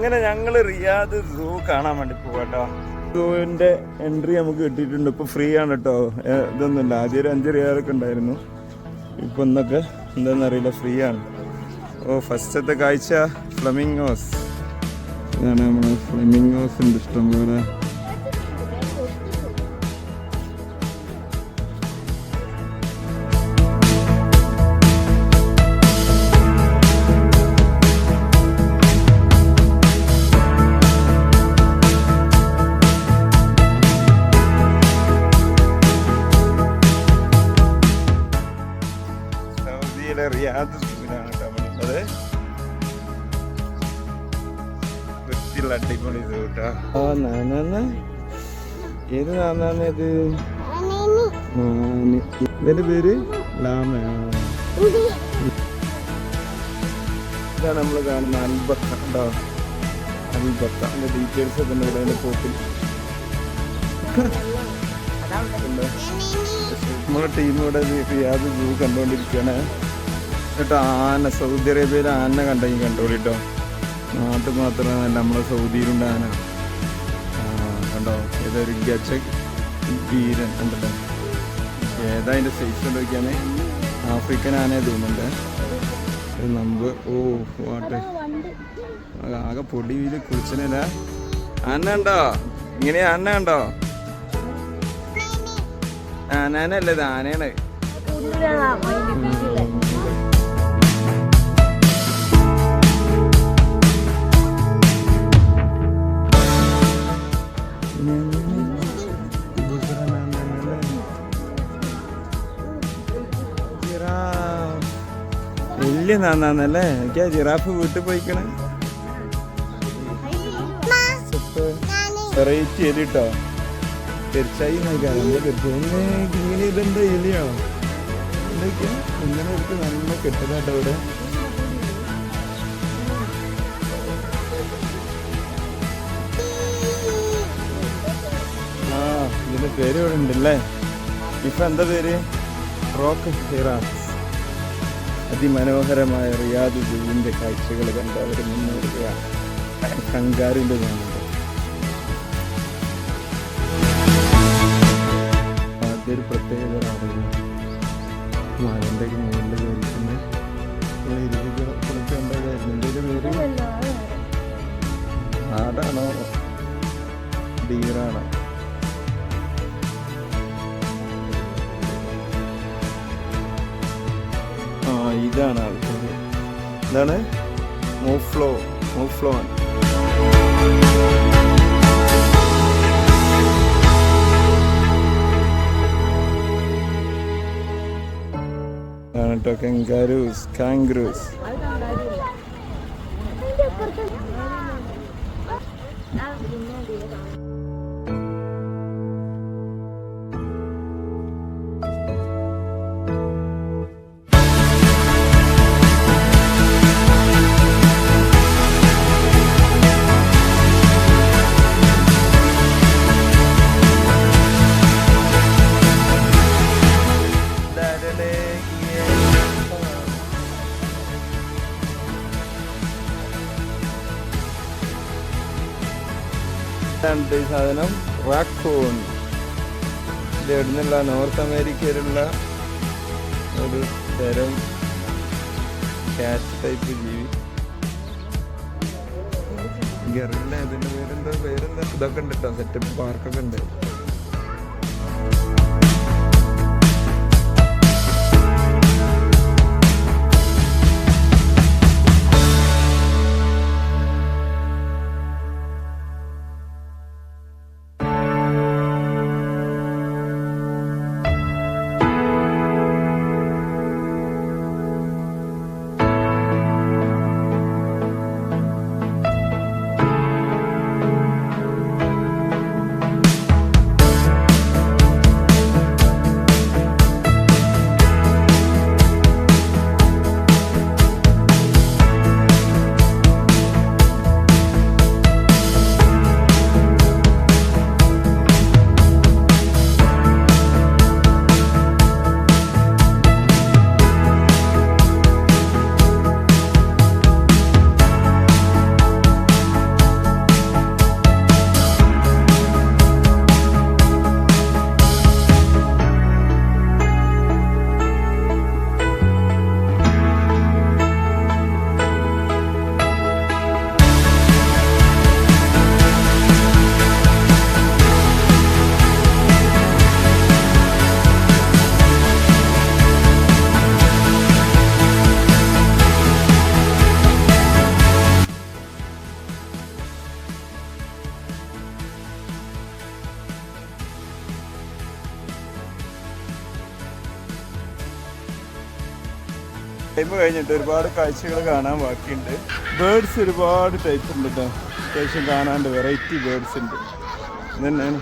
അങ്ങനെ ഞങ്ങൾ റിയാദ് സൂ കാണാൻ വേണ്ടി പോവാട്ടോ. സൂവിന്റെ എൻട്രി നമുക്ക് കിട്ടിയിട്ടുണ്ട്. ഇപ്പൊ ഫ്രീ ആണ് കേട്ടോ. ഇതൊന്നുമില്ല. ആദ്യം ഒരു 5 റിയാലൊക്കെ ഉണ്ടായിരുന്നു. ഇപ്പൊ ഇന്നൊക്കെ എന്താണെന്നറിയില്ല, ഫ്രീ ആണ്. ഓ, ഫസ്റ്റത്തെ കാഴ്ച ഫ്ലമിംഗോസ്. ഇതാണ് നമ്മള് ഫ്ലമിംഗോസ് ഉണ്ട് ഇഷ്ടം പോലെ. റിയാദ് സൂവിലാണ് നമ്മളുള്ളത്. വൃത്തിയുള്ള അടിപൊളി സൂ കേട്ടോ. ആ നാനാന്ന് ഏത് നാനാന്ന് ഇത്? ഇതിന്റെ പേര് ലാമയാണ്. ഇതാണ് നമ്മൾ കാണുന്ന അൽബക്ക കേട്ടോ. അൽബക്ക അതിന്റെ ഡീറ്റെയിൽസ് ഒക്കെ ഉണ്ട് ഇവിടെ പോക്കിൽ. നമ്മുടെ ടീം ഇവിടെ റിയാദ് സൂ കണ്ടുകൊണ്ടിരിക്കുകയാണ് കേട്ടോ. ആന, സൗദി അറേബ്യയിൽ ആന കണ്ടോളിട്ടോ. നാട്ടിൽ മാത്രമല്ല, നമ്മളെ സൗദിയിലുണ്ട് ആന. കണ്ടോ, ഏതൊരു ഗജക് വീരൻ കണ്ടല്ലോ. ഏതാ അതിൻ്റെ സൈസ് നോക്കിയാണ്. ആഫ്രിക്കൻ ആനയെ തോന്നുന്നുണ്ട്. നമ്പ് ഓ വാട്ടെ ആകെ പൊടി വീല് കുളിച്ചനല്ല. ആന ഉണ്ടോ? ഇങ്ങനെ ആന ഉണ്ടോ? ആനല്ലേ, ഇത് ആനയാണ്. വലിയ നാന്നല്ലേ. എനിക്കാ ജിറാഫ് വീട്ടിൽ പോയിക്കണേ. വെറൈറ്റി എലിട്ടോ. തീർച്ചയായും നോക്കാം. ഇങ്ങനെ ഇതെന്താ എലിയാണോ? എന്തൊക്കെയാ ഇങ്ങനെ എടുത്ത് നല്ല കെട്ടുന്നേട്ടോ ഇവിടെ. ആ, ഇതിന്റെ പേര് ഇവിടെ ഉണ്ടല്ലേ. ഇപ്പൊ എന്താ പേര്? റോക്ക് ഹിറാസ്. അതിമനോഹരമായ റിയാദ് സൂവിന്റെ കാഴ്ചകൾ കണ്ട് അവർ മുന്നേറുകയാണ്. കങ്കാരുവിൻ്റെ കാണുന്നത് ആദ്യൊരു പ്രത്യേകത അറിയുന്നു. മലൻ്റെ മുകളിൽ കയറിക്കുന്ന കുളിച്ചുണ്ടായിരുന്നു. എൻ്റെ പേര് ആടാണോ ഡീറാണോ? ഇതാണ് ആൾക്കാർ. എന്താണ് മൂഫ്ലോൺ. കേട്ടോ കാംഗ്രൂസ്. ഈ സാധനം റാക്കൂൺ. ഇത് എവിടുന്നുള്ള നോർത്ത് അമേരിക്കയിലുള്ള ഒരു തരം ക്യാറ്റ് ടൈപ്പ് ജീവി. ഗറില്ല. ഇതിന്റെ പേരെന്താ ഇതൊക്കെ ഉണ്ട് കേട്ടോ. സെറ്റപ്പ് പാർക്കൊക്കെ ഉണ്ട്. ടൈം കഴിഞ്ഞിട്ട് ഒരുപാട് കാഴ്ചകൾ കാണാൻ ബാക്കിയുണ്ട്. ബേർഡ്സ് ഒരുപാട് ടൈപ്പ് ഉണ്ട് കേട്ടോ. അത്യാവശ്യം കാണാണ്ട് വെറൈറ്റി ബേർഡ്സ് ഉണ്ട്. ഇതന്നെയാണ്